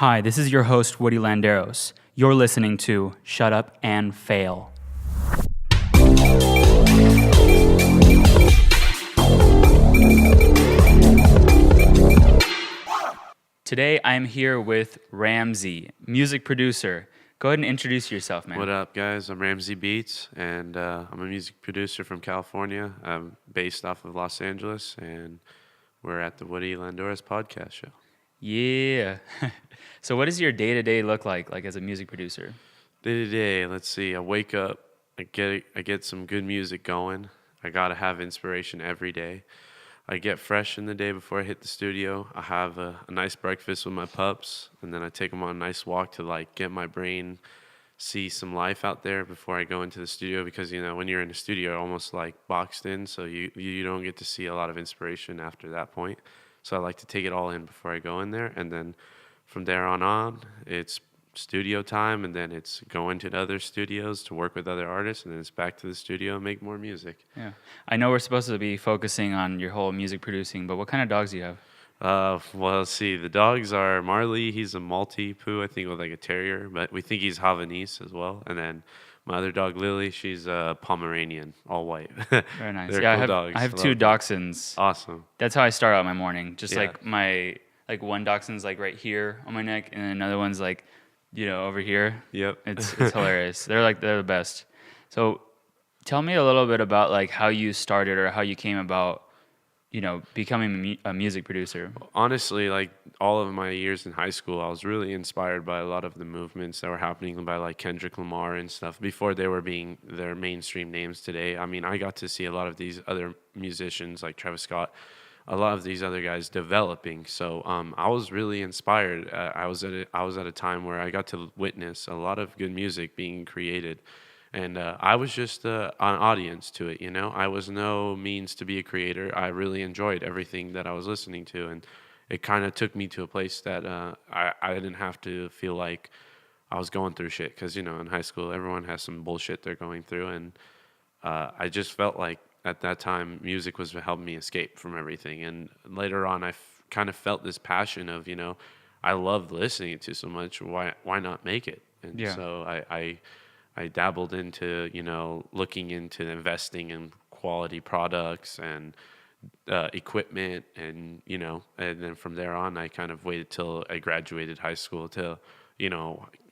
Hi, this is your host, Woodie Landeros. You're listening to Shut Up and Fail. Today, I'm here with Rvmzy, music producer. Go ahead and introduce yourself, man. What up, guys? I'm Rvmzy Beats, and I'm a music producer from California. I'm based off of Los Angeles, and we're at the Woodie Landeros podcast show. Yeah. So what does your day-to-day look like as a music producer? Day to day, let's see. I wake up, I get some good music going. I gotta have inspiration every day. I get fresh in the day before I hit the studio. I have a nice breakfast with my pups, and then I take them on a nice walk to get my brain see some life out there before I go into the studio, because when you're in the studio, you're almost like boxed in, so you don't get to see a lot of inspiration after that point. So I like to take it all in before I go in there, and then from there on it's studio time, and then it's going to other studios to work with other artists, and then it's back to the studio and make more music. Yeah. I know we're supposed to be focusing on your whole music producing, but what kind of dogs do you have? Well, let's see. The dogs are Marley. He's a Maltipoo, I think, with like a terrier, but we think he's Havanese as well. And then my other dog, Lily, she's a Pomeranian, all white. Very nice. They're Yeah, cool dogs. I have Love two them. dachshunds. Awesome. That's how I start out my morning. Just Yeah. one dachshund's right here on my neck, and then another one's over here. Yep. It's hilarious. They're the best. So tell me a little bit about how you started or how you came about, becoming a music producer. Honestly, all of my years in high school, I was really inspired by a lot of the movements that were happening by Kendrick Lamar and stuff before they were being their mainstream names today. I mean, I got to see a lot of these other musicians like Travis Scott, a lot of these other guys developing. So I was really inspired. I was at a time where I got to witness a lot of good music being created. And I was just an audience to it, I was no means to be a creator. I really enjoyed everything that I was listening to, and it kind of took me to a place that I didn't have to feel like I was going through shit, because in high school everyone has some bullshit they're going through, and I just felt like at that time music was helping me escape from everything. And later on, I kind of felt this passion of I loved listening to so much. Why not make it? And Yeah. so I dabbled into, looking into investing in quality products and equipment, and then from there on, I kind of waited till I graduated high school to,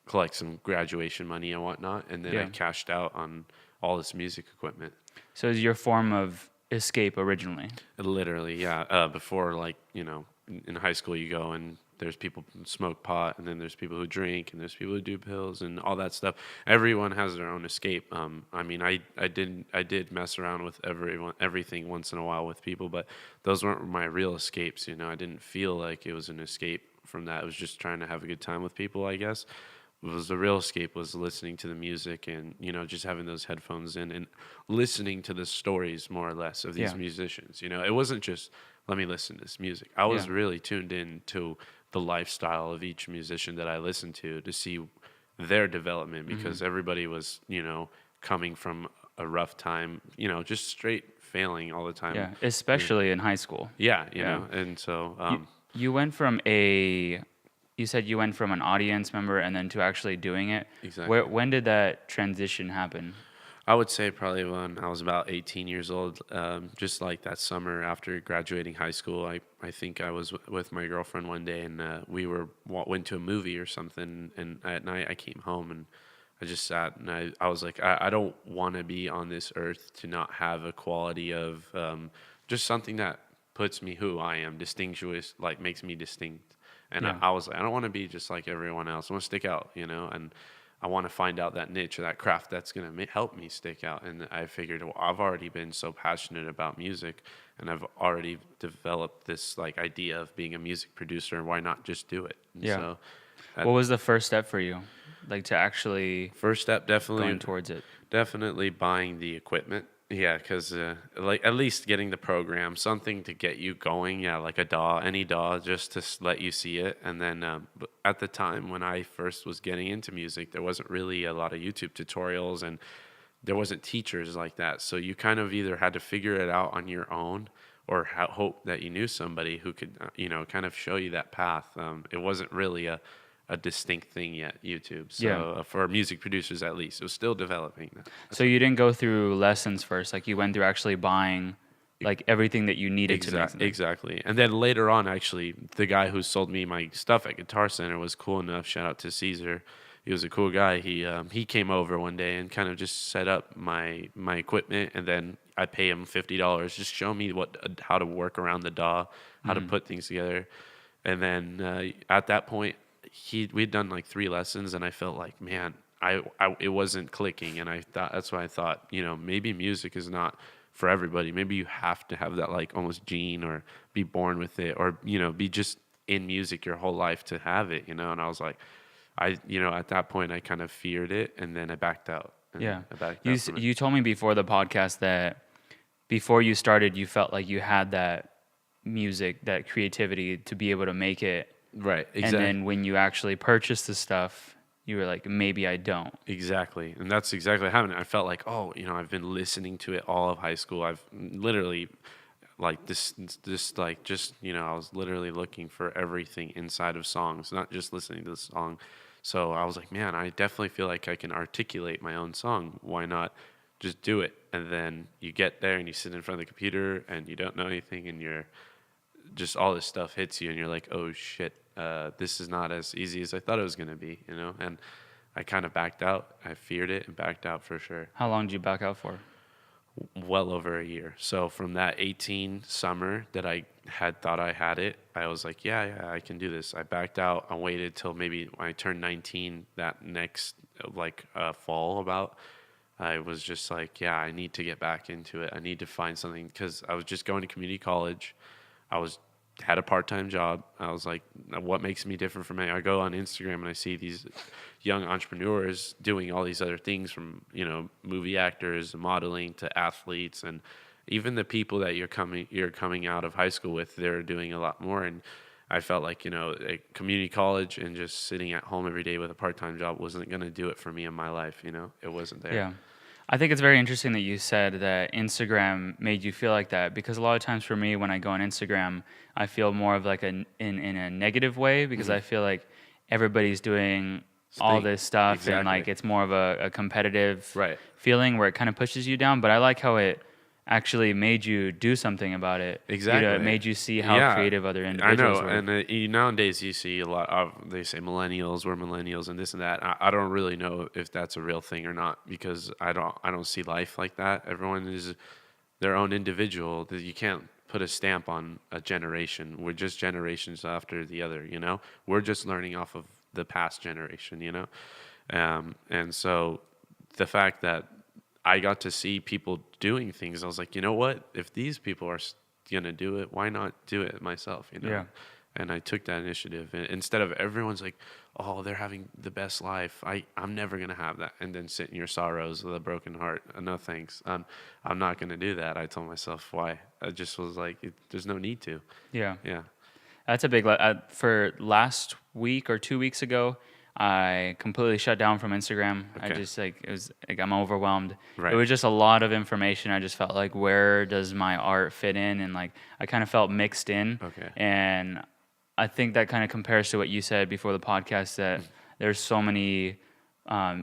collect some graduation money and whatnot, and then I Yeah. cashed out on all this music equipment. So it's your form of escape originally. Literally, yeah. Before, in high school, you go and there's people who smoke pot, and then there's people who drink, and there's people who do pills and all that stuff. Everyone has their own escape. I mean, I did mess around with everything once in a while with people, but those weren't my real escapes. I didn't feel like it was an escape from that. I was just trying to have a good time with people, I guess. The real escape was listening to the music, and just having those headphones in and listening to the stories, more or less, of these Yeah. musicians. It wasn't just let me listen to this music. I was Yeah. really tuned in to the lifestyle of each musician that I listened to see their development, because everybody was coming from a rough time, just straight failing all the time. Yeah, especially in high school. Yeah, Yeah. and so You went from you said you went from an audience member and then to actually doing it. Exactly. When did that transition happen? I would say probably when I was about 18 years old, just like that summer after graduating high school. I think I was with my girlfriend one day, and we went to a movie or something, and at night I came home and I just sat, and I was like, I don't want to be on this earth to not have a quality of just something that puts me who I am, distinguished, makes me distinct. And Yeah. I was like, I don't want to be just like everyone else. I want to stick out, and I want to find out that niche or that craft that's going to help me stick out. And I figured, well, I've already been so passionate about music, and I've already developed this idea of being a music producer. Why not just do it? And Yeah. So What was the first step for you, to actually first step, going towards it? definitely buying the equipment. Yeah, because at least getting the program, something to get you going. Yeah, like a DAW, any DAW, just to let you see it. And then but at the time when I first was getting into music, there wasn't really a lot of YouTube tutorials, and there wasn't teachers like that. So you kind of either had to figure it out on your own, or hope that you knew somebody who could, kind of show you that path. It wasn't really a distinct thing yet, YouTube. Yeah. So for music producers, at least, it was still developing. So you didn't go through lessons first. Like you went through actually buying like everything that you needed to make something. Exactly. And then later on, actually, the guy who sold me my stuff at Guitar Center was cool enough. Shout out to Caesar. He was a cool guy. He came over one day and kind of just set up my equipment, and then I pay him $50, just show me how to work around the DAW, how to put things together. And then at that point, we'd done like 3 lessons, and I felt like, man, it wasn't clicking, and I thought that's why I thought, maybe music is not for everybody. Maybe you have to have that like almost gene, or be born with it, or be just in music your whole life to have it, And I was like, at that point I kind of feared it, and then I backed out. Yeah. I backed You out from it. you told me before the podcast that before you started, you felt like you had that music, that creativity to be able to make it. Right. And Exactly. then when you actually purchased the stuff, you were like, maybe I don't. Exactly. And that's exactly what happened. I felt like, I've been listening to it all of high school. I've literally like this like just, I was literally looking for everything inside of songs, not just listening to the song. So I was like, man, I definitely feel like I can articulate my own song. Why not just do it? And then you get there and you sit in front of the computer and you don't know anything, and you're just all this stuff hits you, and you're like, oh shit, this is not as easy as I thought it was going to be, And I kind of backed out. I feared it and backed out for sure. How long did you back out for? Well over a year. So from that 18 summer that I had thought I had it, I was like, yeah, I can do this. I backed out. I waited till maybe when I turned 19, that next fall about. I was just like, yeah, I need to get back into it. I need to find something, because I was just going to community college. I had a part-time job. I was like, what makes me different from me? I go on Instagram and I see these young entrepreneurs doing all these other things, from, movie actors, modeling, to athletes, and even the people that you're coming out of high school with, they're doing a lot more. And I felt like, a community college and just sitting at home every day with a part-time job wasn't going to do it for me in my life. It wasn't there. Yeah. I think it's very interesting that you said that Instagram made you feel like that, because a lot of times for me, when I go on Instagram, I feel more of like in a negative way, because I feel like everybody's doing all this stuff, and like Exactly. it's more of a competitive Right. feeling where it kind of pushes you down. But I like how it actually made you do something about it. Exactly. It made you see how creative other individuals were. I know, and nowadays you see a lot of, they say millennials, we're millennials, and this and that. I don't really know if that's a real thing or not, because I don't see life like that. Everyone is their own individual. That you can't put a stamp on a generation. We're just generations after the other. We're just learning off of the past generation. And so the fact that I got to see people doing things, I was like, you know what? If these people are going to do it, why not do it myself, Yeah. And I took that initiative. And instead of everyone's like, oh, they're having the best life, I'm never going to have that. And then sit in your sorrows with a broken heart. No, thanks. I'm not going to do that. I told myself why. I just was like, there's no need to. Yeah. Yeah. That's a big. For last week or 2 weeks ago, I completely shut down from Instagram. I Okay. just it was like I'm overwhelmed. Right. It was just a lot of information. I just felt like, where does my art fit in? And like I kind of felt mixed in. Okay. And I think that kind of compares to what you said before the podcast, that there's so many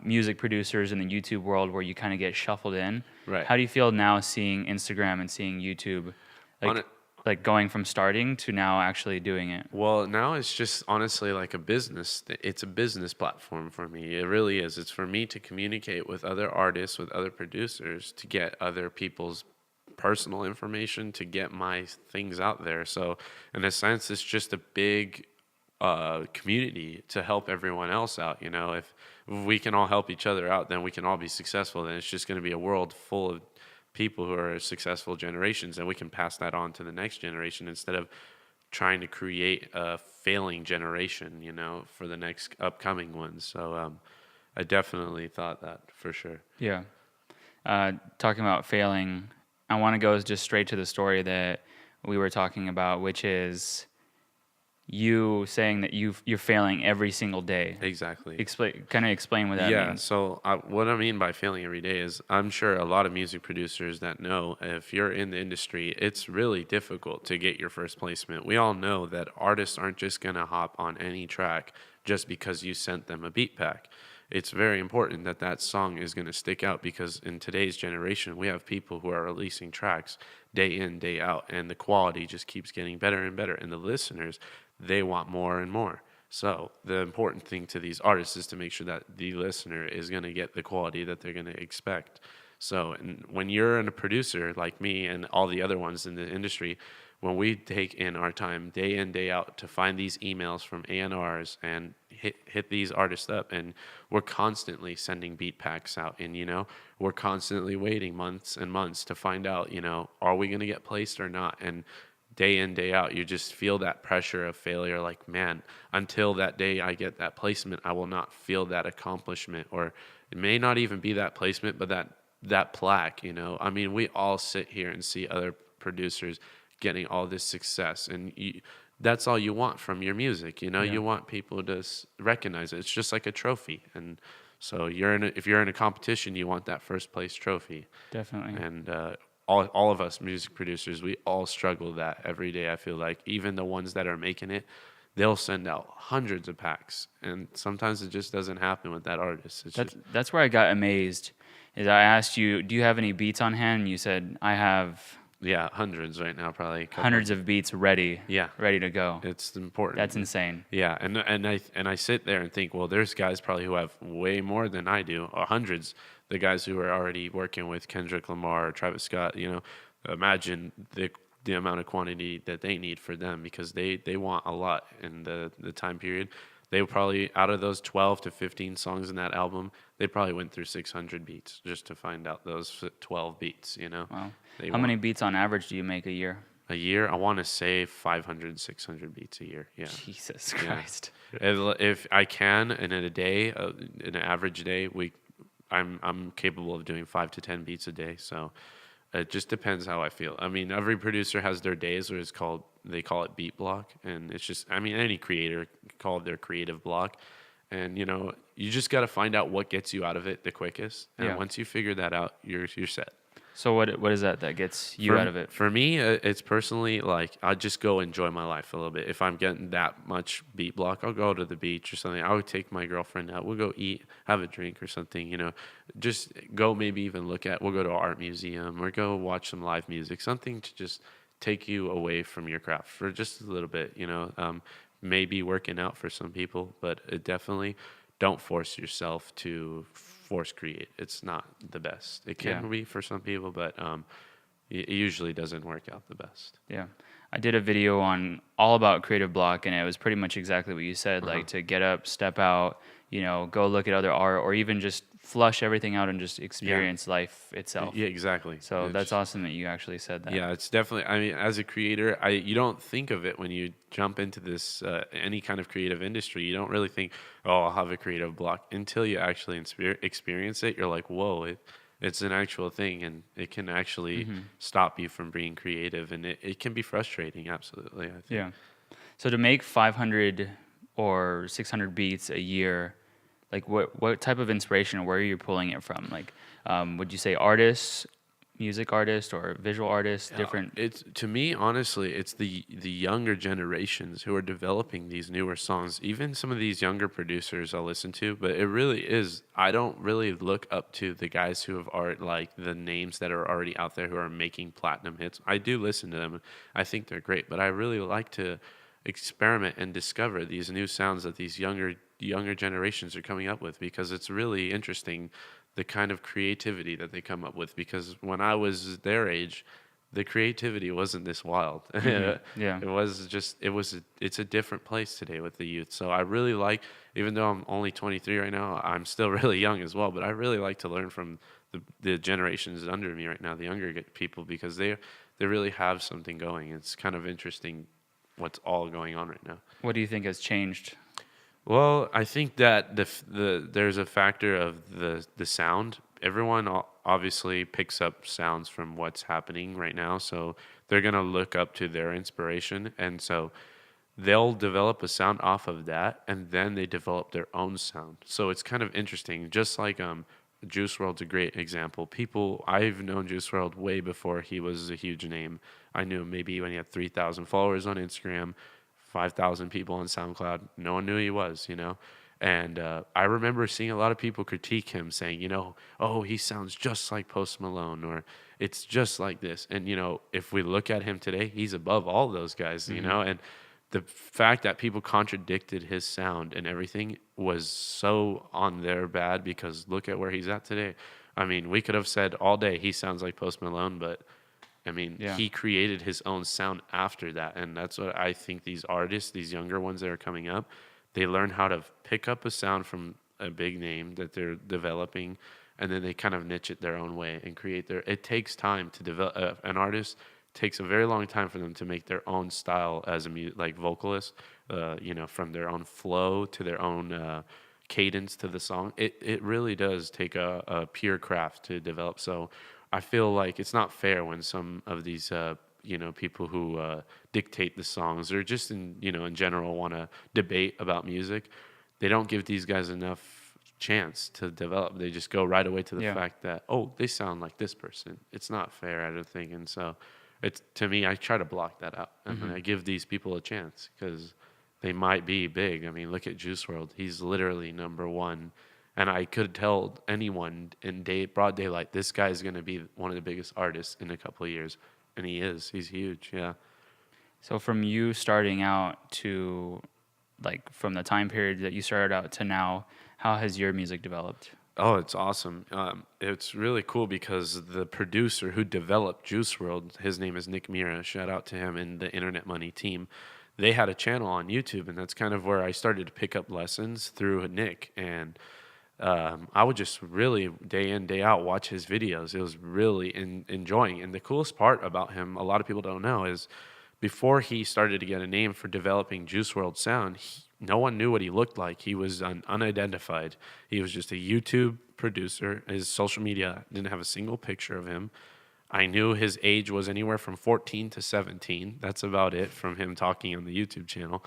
music producers in the YouTube world where you kind of get shuffled in. Right. How do you feel now seeing Instagram and seeing YouTube? Like going from starting to now actually doing it. Well, now it's just honestly like a business. It's a business platform for me. It really is. It's for me to communicate with other artists, with other producers, to get other people's personal information, to get my things out there. So in a sense, it's just a big community to help everyone else out. If we can all help each other out, then we can all be successful. Then it's just going to be a world full of people who are successful generations, and we can pass that on to the next generation, instead of trying to create a failing generation, for the next upcoming ones. So I definitely thought that for sure. Yeah. Talking about failing, I want to go just straight to the story that we were talking about, which is you saying that you're failing every single day. Exactly. Explain what that means. So what I mean by failing every day is, I'm sure a lot of music producers that know, if you're in the industry, it's really difficult to get your first placement. We all know that artists aren't just going to hop on any track just because you sent them a beat pack. It's very important that that song is going to stick out, because in today's generation, we have people who are releasing tracks day in, day out, and the quality just keeps getting better and better. And the listeners, they want more and more. So the important thing to these artists is to make sure that the listener is going to get the quality that they're going to expect. So, and when you're a producer like me and all the other ones in the industry, when we take in our time day in, day out to find these emails from A&Rs and hit these artists up, and we're constantly sending beat packs out, and we're constantly waiting months and months to find out, are we going to get placed or not? And day in, day out, you just feel that pressure of failure. Like, man, until that day I get that placement, I will not feel that accomplishment. Or it may not even be that placement, but that plaque, I mean, we all sit here and see other producers getting all this success, and that's all you want from your music. You want people to recognize it. It's just like a trophy. And so if you're in a competition, you want that first place trophy. Definitely. And all of us music producers, we all struggle that every day. I feel like even the ones that are making it, they'll send out hundreds of packs, and sometimes it just doesn't happen with that artist. That's where I got amazed. Is I asked you, do you have any beats on hand? And you said, I have. Yeah, hundreds right now, probably Hundreds of beats ready. Yeah, ready to go. It's important. That's insane. Yeah, and I sit there and think, well, there's guys probably who have way more than I do, or hundreds. The guys who are already working with Kendrick Lamar or Travis Scott, imagine the amount of quantity that they need for them, because they want a lot in the time period. They probably, out of those 12 to 15 songs in that album, they probably went through 600 beats just to find out those 12 beats, Wow. How many beats on average do you make a year? A year? I want to say 500, 600 beats a year. Yeah. Jesus Christ. Yeah. If I can, and in a day, in an average day, I'm capable of doing 5 to 10 beats a day. So it just depends how I feel. I mean, every producer has their days where they call it beat block. And it's just, I mean, any creator call it their creative block. And, you just got to find out what gets you out of it the quickest. And once you figure that out, you're set. So what is that gets you out of it? For me, it's personally like I just go enjoy my life a little bit. If I'm getting that much beat block, I'll go to the beach or something. I would take my girlfriend out. We'll go eat, have a drink or something, just go we'll go to an art museum or go watch some live music, something to just take you away from your craft for just a little bit, maybe working out for some people, but it definitely don't force yourself to force create. It's not the best. It can be for some people, but it usually doesn't work out the best. Yeah. I did a video all about creative block, and it was pretty much exactly what you said, like to get up, step out, go look at other art, or even just flush everything out and just experience life itself. Yeah, exactly. So that's awesome that you actually said that. Yeah, it's definitely, I mean, as a creator, you don't think of it when you jump into this, any kind of creative industry. You don't really think, oh, I'll have a creative block, until you actually experience it. You're like, whoa, it's an actual thing, and it can actually stop you from being creative, and it can be frustrating, absolutely, I think. Yeah. So to make 500 or 600 beats a year, like what type of inspiration, or where are you pulling it from? Like, would you say artists, music artists, or visual artists, different? It's, to me, honestly, it's the younger generations who are developing these newer songs. Even some of these younger producers I'll listen to, but it really is, I don't really look up to the guys who have like the names that are already out there who are making platinum hits. I do listen to them. I think they're great, but I really like to experiment and discover these new sounds that these younger generations are coming up with, because it's really interesting the kind of creativity that they come up with. Because when I was their age, the creativity wasn't this wild. Yeah. It's a different place today with the youth. So I really like, even though I'm only 23 right now, I'm still really young as well, but I really like to learn from the generations under me right now, the younger people, because they really have something going. It's kind of interesting what's all going on right now. What do you think has changed? Well, I think that there's a factor of the sound. Everyone obviously picks up sounds from what's happening right now, so they're gonna look up to their inspiration, and so they'll develop a sound off of that, and then they develop their own sound. So it's kind of interesting. Just like Juice WRLD's a great example. I've known Juice WRLD way before he was a huge name. I knew him maybe when he had 3,000 followers on Instagram. 5,000 people on SoundCloud. No one knew who he was, you know. And I remember seeing a lot of people critique him, saying, you know, oh, he sounds just like Post Malone, or it's just like this. And, you know, if we look at him today, he's above all those guys, you know. And the fact that people contradicted his sound and everything was so on their bad, because look at where he's at today. I mean, we could have said all day he sounds like Post Malone, but I mean, Yeah. he created his own sound after that. And that's what I think these artists, these younger ones that are coming up, they learn how to pick up a sound from a big name that they're developing, and then they kind of niche it their own way and create their. It takes time to develop. An artist takes a very long time for them to make their own style as a like vocalist. You know, from their own flow to their own cadence to the song. It really does take a pure craft to develop. So I feel like it's not fair when some of these you know, people who dictate the songs, or just in, you know, in general want to debate about music, they don't give these guys enough chance to develop. They just go right away to the fact that, oh, they sound like this person. It's not fair, I don't think. And so it's, to me, I try to block that out, and I give these people a chance, because they might be big. I mean, look at Juice World. He's literally number one. And I could tell anyone in broad daylight, this guy's going to be one of the biggest artists in a couple of years. And he is. He's huge, yeah. So from you starting out to, like, from the time period that you started out to now, how has your music developed? Oh, it's awesome. It's really cool because the producer who developed Juice World, his name is Nick Mira. Shout out to him and the Internet Money team. They had a channel on YouTube, and that's kind of where I started to pick up lessons through Nick. And I would just really day in, day out watch his videos. It was really enjoying. And the coolest part about him, a lot of people don't know, is before he started to get a name for developing Juice World sound, no one knew what he looked like. He was unidentified. He was just a YouTube producer. His social media didn't have a single picture of him. I knew his age was anywhere from 14 to 17. That's about it from him talking on the YouTube channel.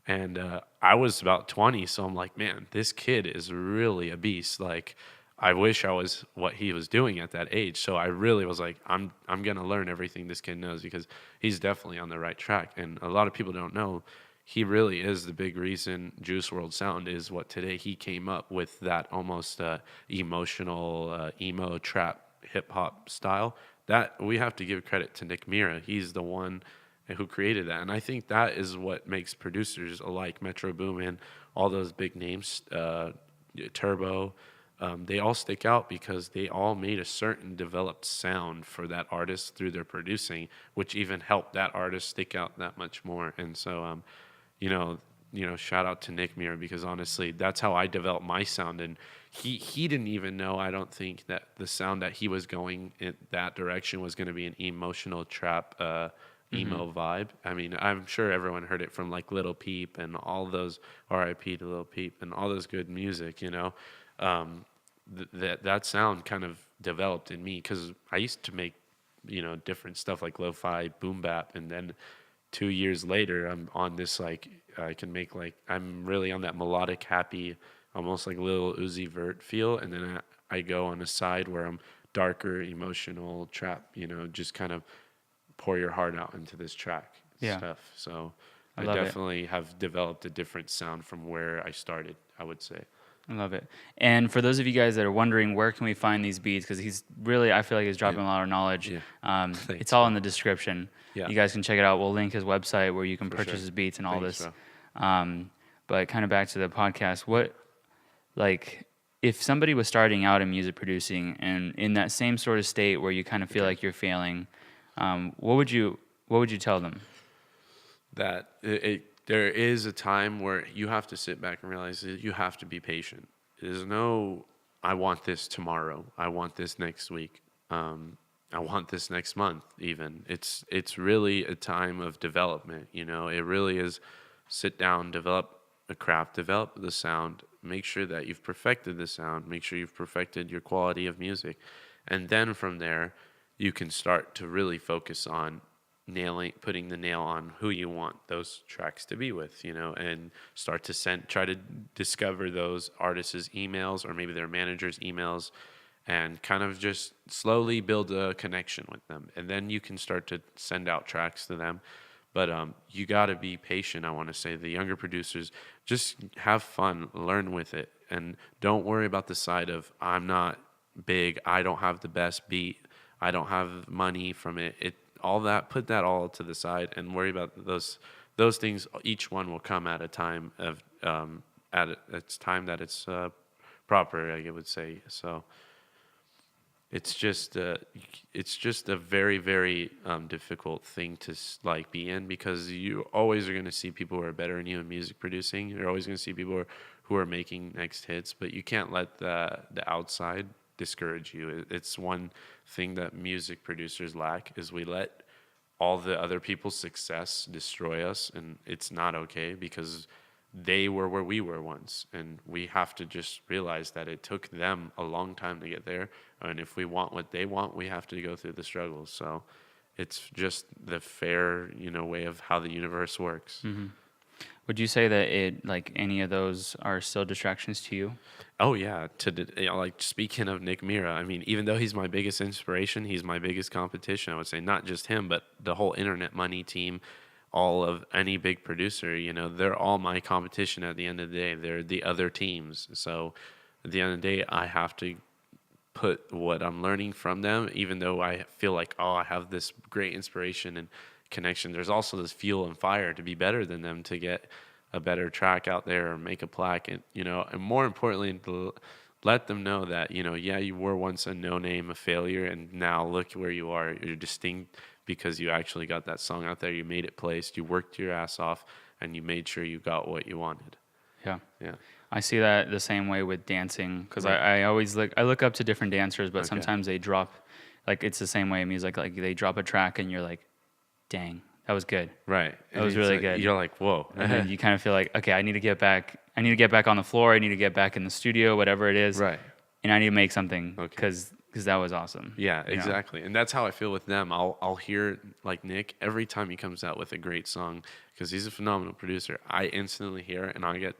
And I was about 20, so I'm like, man, this kid is really a beast. Like, I wish I was what he was doing at that age. So I really was like, I'm gonna learn everything this kid knows, because he's definitely on the right track. And a lot of people don't know, he really is the big reason Juice World Sound is what today. He came up with that almost emotional emo trap hip hop style. That we have to give credit to Nick Mira. He's the one who created that. And I think that is what makes producers like Metro Boomin, all those big names, Turbo, they all stick out because they all made a certain developed sound for that artist through their producing, which even helped that artist stick out that much more. And so, you know, shout out to Nick Mira, because honestly, that's how I developed my sound. And he didn't even know, I don't think, that the sound that he was going in that direction was going to be an emotional trap, emo vibe. I mean, I'm sure everyone heard it from like Little Peep and all those, R.I.P. to Little Peep, and all those good music, you know. That sound kind of developed in me, because I used to make, you know, different stuff like lo-fi, boom bap, and then 2 years later, I'm on this, like, I can make, like, I'm really on that melodic, happy, almost like Lil Uzi Vert feel, and then I go on a side where I'm darker, emotional, trap, you know, just kind of pour your heart out into this track stuff. So I definitely have developed a different sound from where I started, I would say. I love it. And for those of you guys that are wondering, where can we find these beats? Because he's really, I feel like he's dropping a lot of knowledge. Yeah. It's all in the description. Yeah. You guys can check it out. We'll link his website where you can purchase his beats and all Thanks, this. bro. But kind of back to the podcast, what, like, if somebody was starting out in music producing and in that same sort of state where you kind of feel like you're failing, what would you tell them? That there is a time where you have to sit back and realize that you have to be patient. There's no, I want this tomorrow. I want this next week. I want this next month even. It's really a time of development, you know. It really is sit down, develop a craft, develop the sound, make sure that you've perfected the sound, make sure you've perfected your quality of music. And then from there, you can start to really focus on putting the nail on who you want those tracks to be with, you know, and start to try to discover those artists' emails or maybe their managers' emails, and kind of just slowly build a connection with them. And then you can start to send out tracks to them. But you got to be patient. I want to say the younger producers just have fun, learn with it, and don't worry about the side of I'm not big, I don't have the best beat, I don't have money from it. It all that put that all to the side and worry about those things. Each one will come at a time of its time that it's proper, I would say. So it's just a very very difficult thing to like be in, because you always are going to see people who are better than you in music producing. You're always going to see people who are making next hits, but you can't let the outside discourage you. It's one thing that music producers lack, is we let all the other people's success destroy us, and it's not okay, because they were where we were once, and we have to just realize that it took them a long time to get there, and if we want what they want, we have to go through the struggles. So it's just the fair, way of how the universe works. Would you say that like any of those are still distractions to you? Oh yeah, like speaking of Nick Mira, I mean, even though he's my biggest inspiration, he's my biggest competition. I would say not just him, but the whole Internet Money team, all of any big producer. They're all my competition at the end of the day. They're the other teams. So at the end of the day, I have to put what I'm learning from them, even though I feel like, oh, I have this great inspiration and connection. There's also this fuel and fire to be better than them, to get a better track out there or make a plaque, and more importantly, to let them know that, yeah, you were once a no name, a failure, and now look where you are. You're distinct because you actually got that song out there. You made it placed. You worked your ass off, and you made sure you got what you wanted. Yeah. Yeah. I see that the same way with dancing, because Right. I always look up to different dancers, but Okay. sometimes they drop, like it's the same way in music, like they drop a track and you're like, dang, that was good. Right. That was really good. You're like, whoa. And then you kind of feel like, okay, I need to get back on the floor. I need to get back in the studio, whatever it is. Right. And I need to make something, Okay. because that was awesome. Yeah, you know? exactly. And that's how I feel with them. I'll hear like Nick every time he comes out with a great song, because he's a phenomenal producer. I instantly hear it and I get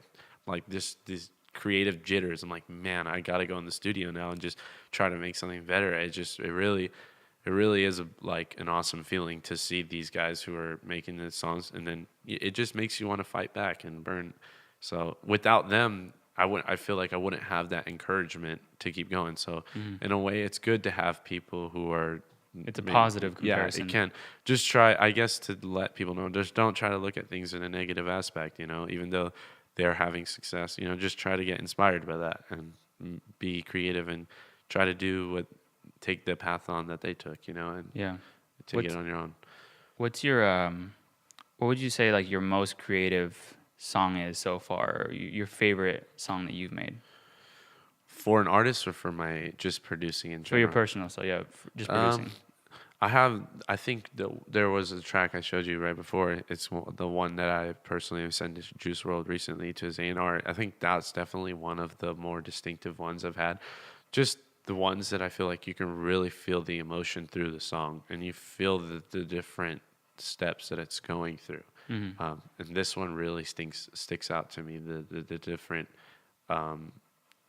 like these creative jitters. I'm like, man, I got to go in the studio now and just try to make something better. It really is like an awesome feeling to see these guys who are making the songs, and then it just makes you want to fight back and burn. So without them, I feel like I wouldn't have that encouragement to keep going. So in a way, it's good to have people who are. It's a positive comparison. Yeah, it can. Just try, I guess, to let people know. Just don't try to look at things in a negative aspect. Even though they're having success, just try to get inspired by that and be creative and try to take the path on that they took. And Yeah. take it on your own. What's your what would you say like your most creative song is so far, or your favorite song that you've made? For an artist or for my just producing in For your general? personal, so yeah, just producing. I think there was a track I showed you right before. It's the one that I personally have sent to Juice WRLD recently to his A&R. I think that's definitely one of the more distinctive ones I've had. Just the ones that I feel like you can really feel the emotion through the song, and you feel the different steps that it's going through. And this one really sticks out to me. The different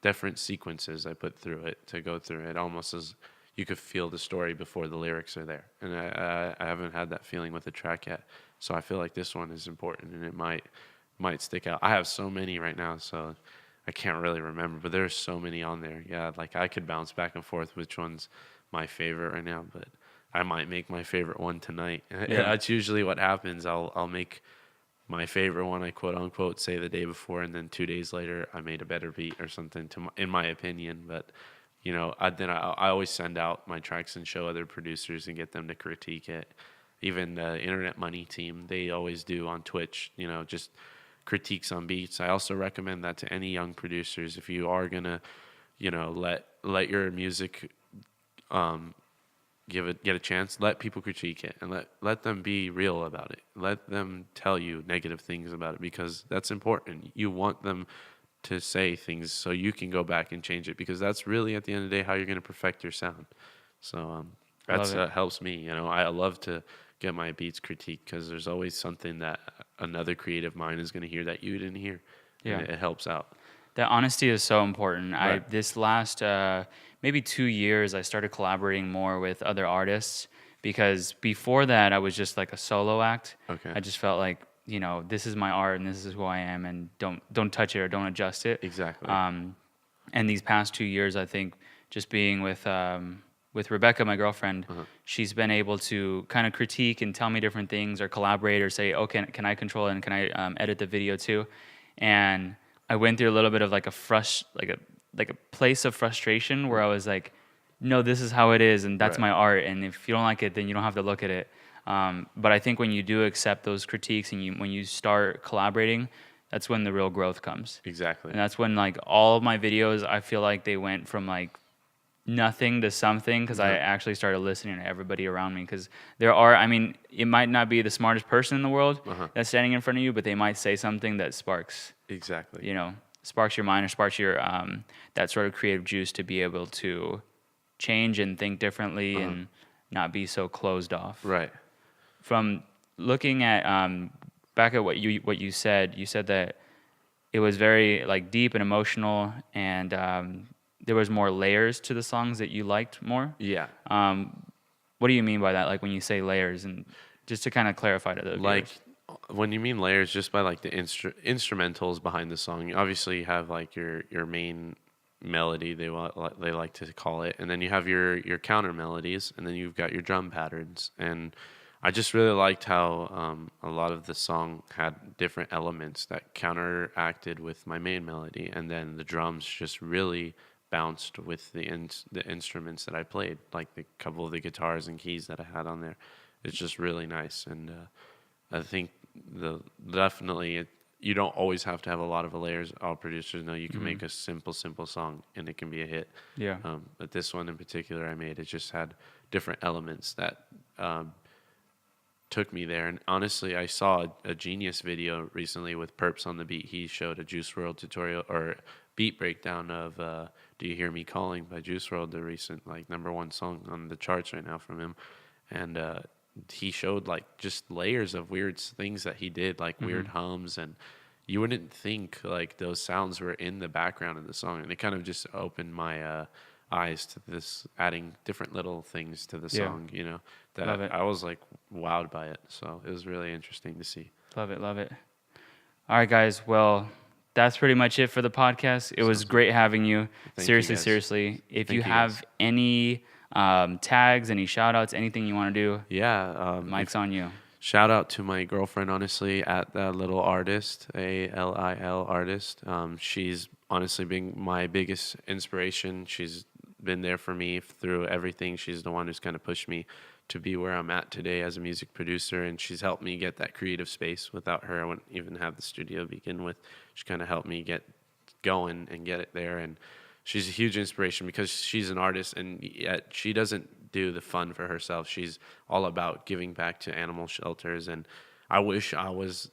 different sequences I put through it to go through it, almost as you could feel the story before the lyrics are there. And I haven't had that feeling with the track yet, so I feel like this one is important, and it might stick out. I have so many right now, so I can't really remember, but there's so many on there. Yeah, like I could bounce back and forth which one's my favorite right now, but I might make my favorite one tonight. Yeah. That's usually what happens. I'll make my favorite one, I quote unquote say the day before, and then 2 days later I made a better beat or something in my opinion. But I always send out my tracks and show other producers and get them to critique it. Even the Internet Money team, they always do on Twitch, just critiques on beats. I also recommend that to any young producers. If you are gonna, let your music get a chance, let people critique it, and let them be real about it. Let them tell you negative things about it, because that's important. You want them to say things so you can go back and change it, because that's really at the end of the day how you're going to perfect your sound. So that's helps me. I love to get my beats critiqued, because there's always something that another creative mind is going to hear that you didn't hear. Yeah. And it helps out. That honesty is so important. Right. This last maybe 2 years, I started collaborating more with other artists, because before that I was just like a solo act. Okay. I just felt like, this is my art and this is who I am, and don't touch it or don't adjust it. Exactly. And these past 2 years, I think just being with Rebecca, my girlfriend, she's been able to kind of critique and tell me different things, or collaborate, or say, oh, can I control it, and can I edit the video too? And I went through a little bit of like a place of frustration where I was like, no, this is how it is, and that's Right. my art, and if you don't like it, then you don't have to look at it. But I think when you do accept those critiques and when you start collaborating, that's when the real growth comes. Exactly. And that's when like all of my videos, I feel like they went from like nothing to something, because I actually started listening to everybody around me. Because it might not be the smartest person in the world that's standing in front of you, but they might say something that sparks, Exactly. sparks your mind, or sparks your that sort of creative juice to be able to change and think differently and not be so closed off. Right. From looking at back at what you said that it was very like deep and emotional, and there was more layers to the songs that you liked more. Yeah. What do you mean by that? Like when you say layers, and just to kind of clarify to the Like viewers. when you mean layers, just by like the instrumentals behind the song. Obviously, you have like your main melody, they like to call it, and then you have your counter melodies, and then you've got your drum patterns. And I just really liked how a lot of the song had different elements that counteracted with my main melody, and then the drums just really bounced with the instruments that I played, like the couple of the guitars and keys that I had on there. It's just really nice. And I think you don't always have to have a lot of layers. All producers know you can make a simple song and it can be a hit. Yeah. But this one in particular I made, it just had different elements that took me there. And honestly, I saw a Genius video recently with Perps on the Beat. He showed a Juice WRLD tutorial or beat breakdown of Do You Hear Me Calling by Juice WRLD, the recent like #1 song on the charts right now from him. And he showed like just layers of weird things that he did, like weird hums, and you wouldn't think like those sounds were in the background of the song. And it kind of just opened my eyes to this, adding different little things to the song, that Love it. I was like wowed by it. So it was really interesting to see. Love it. All right, guys. Well, that's pretty much it for the podcast. It was great having you. Thank you, guys. Seriously. If Thank you you, have guys. any tags, any shout outs, anything you want to do, Yeah. mic's on you. Shout out to my girlfriend, honestly, at that little artist, ALIL artist. She's honestly been my biggest inspiration. She's been there for me through everything. She's the one who's kind of pushed me to be where I'm at today as a music producer, and she's helped me get that creative space. Without her, I wouldn't even have the studio to begin with. She kind of helped me get going and get it there, and she's a huge inspiration because she's an artist, and yet she doesn't do the fun for herself. She's all about giving back to animal shelters, and I wish I was,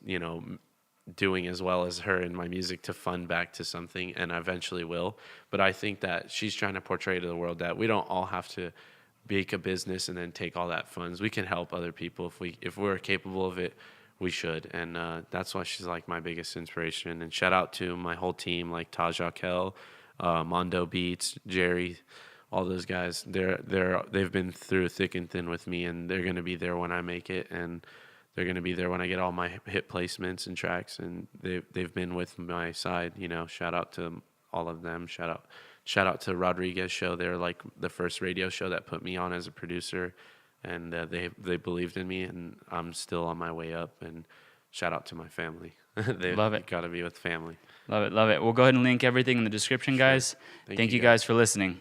doing as well as her in my music to fund back to something, and I eventually will. But I think that she's trying to portray to the world that we don't all have to make a business and then take all that funds. We can help other people if we're capable of it. We should, and that's why she's like my biggest inspiration. And shout out to my whole team, like Taj Akel, Mondo Beats, Jerry, all those guys. They've been through thick and thin with me, and they're gonna be there when I make it, and they're gonna be there when I get all my hit placements and tracks. And they've been with my side. Shout out to all of them. Shout out to Rodriguez show. They're like the first radio show that put me on as a producer, and they believed in me, and I'm still on my way up. And shout out to my family. They Love it. Got to be with family. Love it. We'll go ahead and link everything in the description, guys. Thank Thank you, you guys for listening.